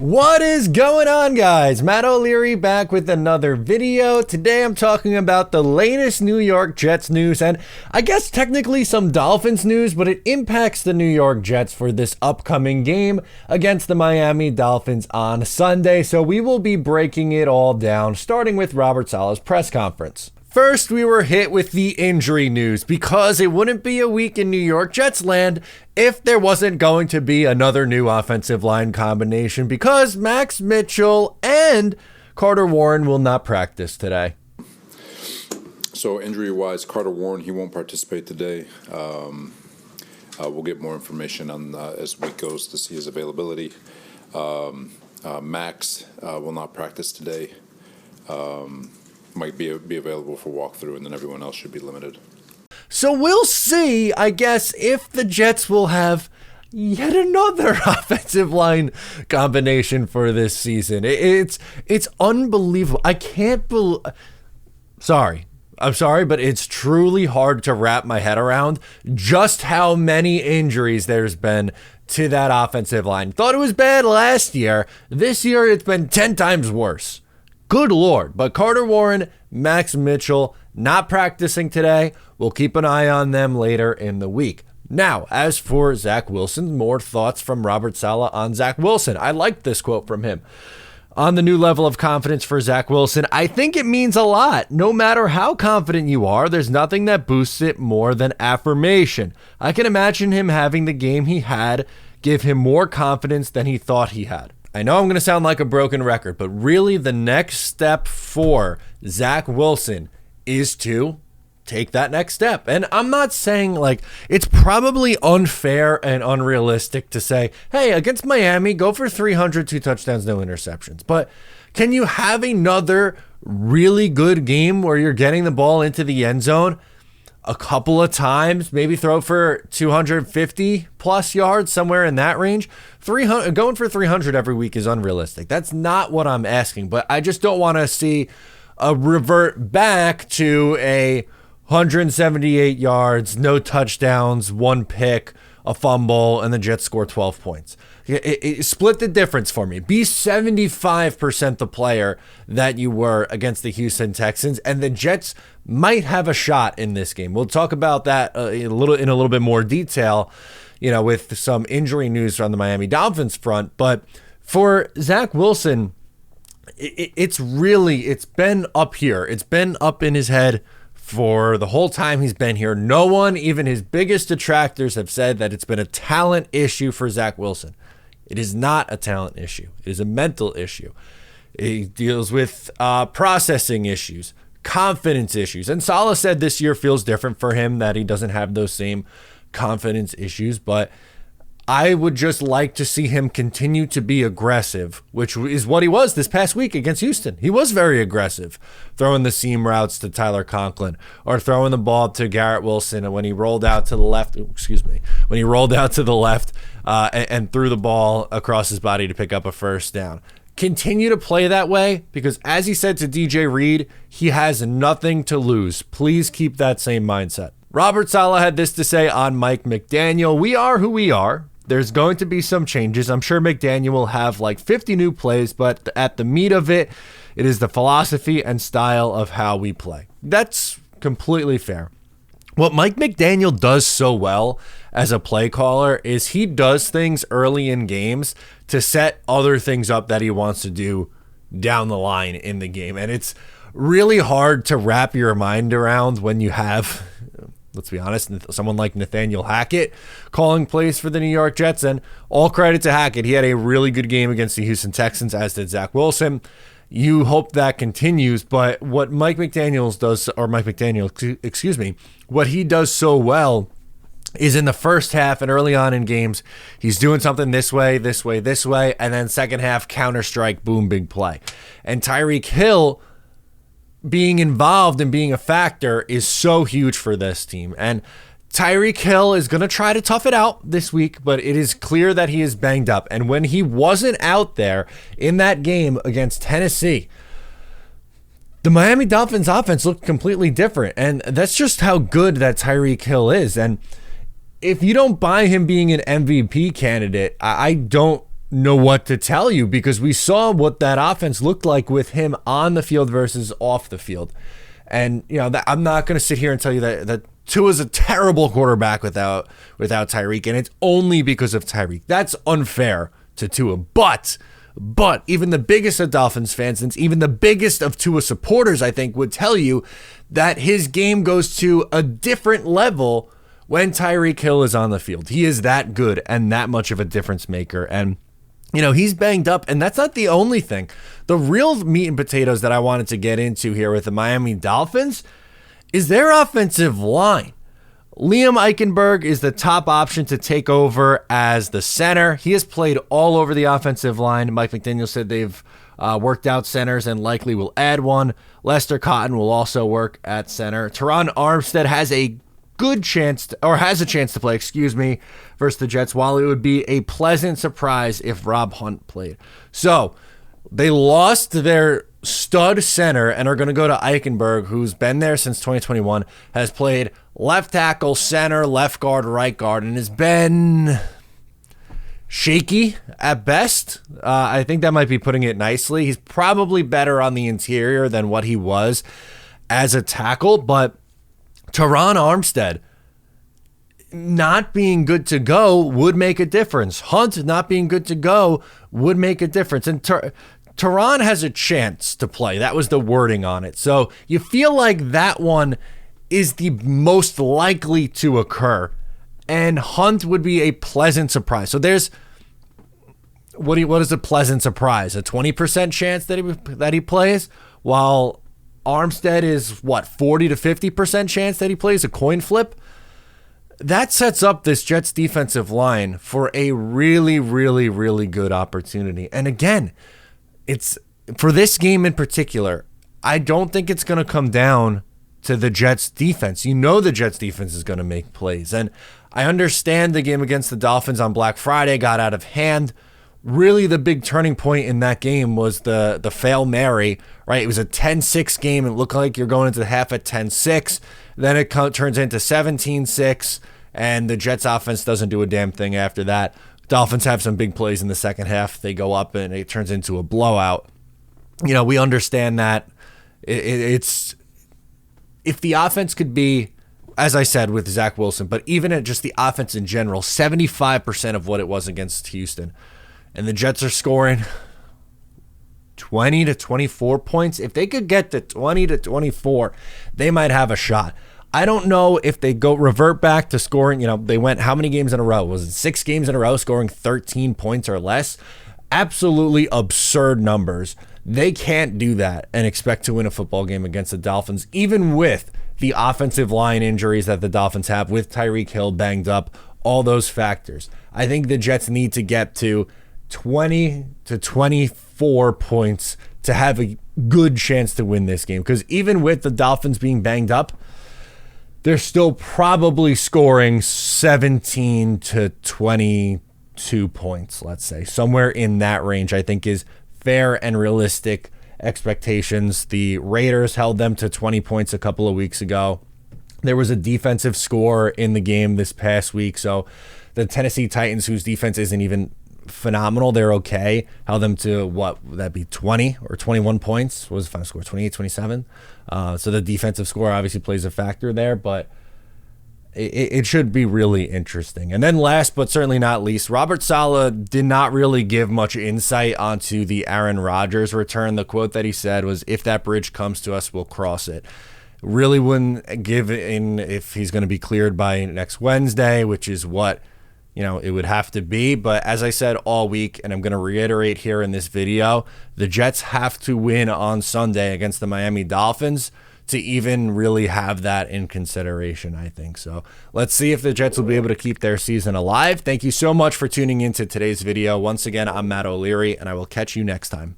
What is going on, guys? Matt O'Leary back with another video. Today I'm talking about the latest New York Jets news, and I guess technically some Dolphins news, but it impacts the New York Jets for this upcoming game against the Miami Dolphins on Sunday. So we will be breaking it all down, starting with Robert Saleh's press conference. First, we were hit with the injury news because it wouldn't be a week in New York Jets land if there wasn't going to be another new offensive line combination, because Max Mitchell and Carter Warren will not practice today. So injury-wise, Carter Warren, he won't participate today. We'll get more information on as the week goes to see his availability. Max will not practice today. Might be available for walkthrough, and then everyone else should be limited. So we'll see, I guess, if the Jets will have yet another offensive line combination for this season. It's unbelievable. I can't believe. I'm sorry, but it's truly hard to wrap my head around just how many injuries there's been to that offensive line. Thought it was bad last year. This year, it's been 10 times worse. Good Lord. But Carter Warren, Max Mitchell, not practicing today. We'll keep an eye on them later in the week. Now, as for Zach Wilson, more thoughts from Robert Saleh on Zach Wilson. I like this quote from him. On the new level of confidence for Zach Wilson, I think it means a lot. No matter how confident you are, there's nothing that boosts it more than affirmation. I can imagine him having the game he had give him more confidence than he thought he had. I know I'm going to sound like a broken record, but really the next step for Zach Wilson is to take that next step. And I'm not saying, like, it's probably unfair and unrealistic to say, hey, against Miami, go for 300, 2 touchdowns, no interceptions. But can you have another really good game where you're getting the ball into the end zone a couple of times, maybe throw for 250 plus yards, somewhere in that range? 300, going for 300 every week is unrealistic. That's not what I'm asking, but I just don't want to see a revert back to a 178 yards, no touchdowns, 1 pick, a fumble, and the Jets score 12 points. Split the difference for me. Be 75% the player that you were against the Houston Texans, and the Jets might have a shot in this game. We'll talk about that in a little bit more detail, with some injury news on the Miami Dolphins front. But for Zach Wilson, it's been up here. It's been up in his head for the whole time he's been here. No one, even his biggest detractors, have said that it's been a talent issue for Zach Wilson. It is not a talent issue. It is a mental issue. It deals with processing issues, confidence issues. And Saleh said this year feels different for him, that he doesn't have those same confidence issues. But I would just like to see him continue to be aggressive, which is what he was this past week against Houston. He was very aggressive, throwing the seam routes to Tyler Conklin or throwing the ball to Garrett Wilson. And when he rolled out to the left, and threw the ball across his body to pick up a first down. Continue to play that way, because as he said to DJ Reed, he has nothing to lose. Please keep that same mindset. Robert Saleh had this to say on Mike McDaniel. We are who we are. There's going to be some changes. I'm sure McDaniel will have like 50 new plays, but at the meat of it, it is the philosophy and style of how we play. That's completely fair. What Mike McDaniel does so well as a play caller is he does things early in games to set other things up that he wants to do down the line in the game. And it's really hard to wrap your mind around when you have, let's be honest, someone like Nathaniel Hackett calling plays for the New York Jets. And all credit to Hackett. He had a really good game against the Houston Texans, as did Zach Wilson. You hope that continues, but what what he does so well is in the first half and early on in games, he's doing something this way, and then second half, counter-strike, boom, big play. And Tyreek Hill being involved and being a factor is so huge for this team. And Tyreek Hill is going to try to tough it out this week, but it is clear that he is banged up. And when he wasn't out there in that game against Tennessee, the Miami Dolphins offense looked completely different. And that's just how good that Tyreek Hill is. And if you don't buy him being an MVP candidate, I don't know what to tell you, because we saw what that offense looked like with him on the field versus off the field. And, I'm not going to sit here and tell you that Tua's a terrible quarterback without Tyreek, and it's only because of Tyreek. That's unfair to Tua. But even the biggest of Dolphins fans, and even the biggest of Tua supporters, I think, would tell you that his game goes to a different level when Tyreek Hill is on the field. He is that good and that much of a difference maker. And he's banged up, and that's not the only thing. The real meat and potatoes that I wanted to get into here with the Miami Dolphins is their offensive line. Liam Eichenberg is the top option to take over as the center. He has played all over the offensive line. Mike McDaniel said they've worked out centers and likely will add one. Lester Cotton will also work at center. Teron Armstead has a chance to play, versus the Jets, while it would be a pleasant surprise if Rob Hunt played. So they lost their stud center and are going to go to Eichenberg, who's been there since 2021, has played left tackle, center, left guard, right guard, and has been shaky at best. I think that might be putting it nicely. He's probably better on the interior than what he was as a tackle, but Teron Armstead not being good to go would make a difference. Hunt not being good to go would make a difference. And Teron has a chance to play. That was the wording on it. So you feel like that one is the most likely to occur. And Hunt would be a pleasant surprise. So there's, what is a pleasant surprise? A 20% chance that he plays, while Armstead is 40 to 50% chance that he plays, a coin flip. That sets up this Jets defensive line for a really, really, really good opportunity. And again, it's for this game in particular, I don't think it's going to come down to the Jets defense. The Jets defense is going to make plays. And I understand the game against the Dolphins on Black Friday got out of hand. Really, the big turning point in that game was the Fail Mary, right? It was a 10-6 game. It looked like you're going into the half at 10-6. Then it turns into 17-6, and the Jets offense doesn't do a damn thing after that. Dolphins have some big plays in the second half. They go up, and it turns into a blowout. We understand that. It's if the offense could be, as I said, with Zach Wilson, but even at just the offense in general, 75% of what it was against Houston, and the Jets are scoring 20 to 24 points. If they could get to 20 to 24, they might have a shot. I don't know if they revert back to scoring. They went how many games in a row? Was it 6 games in a row scoring 13 points or less? Absolutely absurd numbers. They can't do that and expect to win a football game against the Dolphins, even with the offensive line injuries that the Dolphins have, with Tyreek Hill banged up, all those factors. I think the Jets need to get to 20 to 24 points to have a good chance to win this game, because even with the Dolphins being banged up, they're still probably scoring 17 to 22 points, let's say. Somewhere in that range, I think, is fair and realistic expectations. The Raiders held them to 20 points a couple of weeks ago. There was a defensive score in the game this past week, so the Tennessee Titans, whose defense isn't even phenomenal, they're okay, held them to would that be 20 or 21 points? What was the final score? 28, 27? So the defensive score obviously plays a factor there, but it should be really interesting. And then last but certainly not least, Robert Saleh did not really give much insight onto the Aaron Rodgers return. The quote that he said was, "If that bridge comes to us, we'll cross it." Really wouldn't give in if he's going to be cleared by next Wednesday, which is what it would have to be. But as I said all week, and I'm going to reiterate here in this video, the Jets have to win on Sunday against the Miami Dolphins to even really have that in consideration, I think. So let's see if the Jets will be able to keep their season alive. Thank you so much for tuning into today's video. Once again, I'm Matt O'Leary, and I will catch you next time.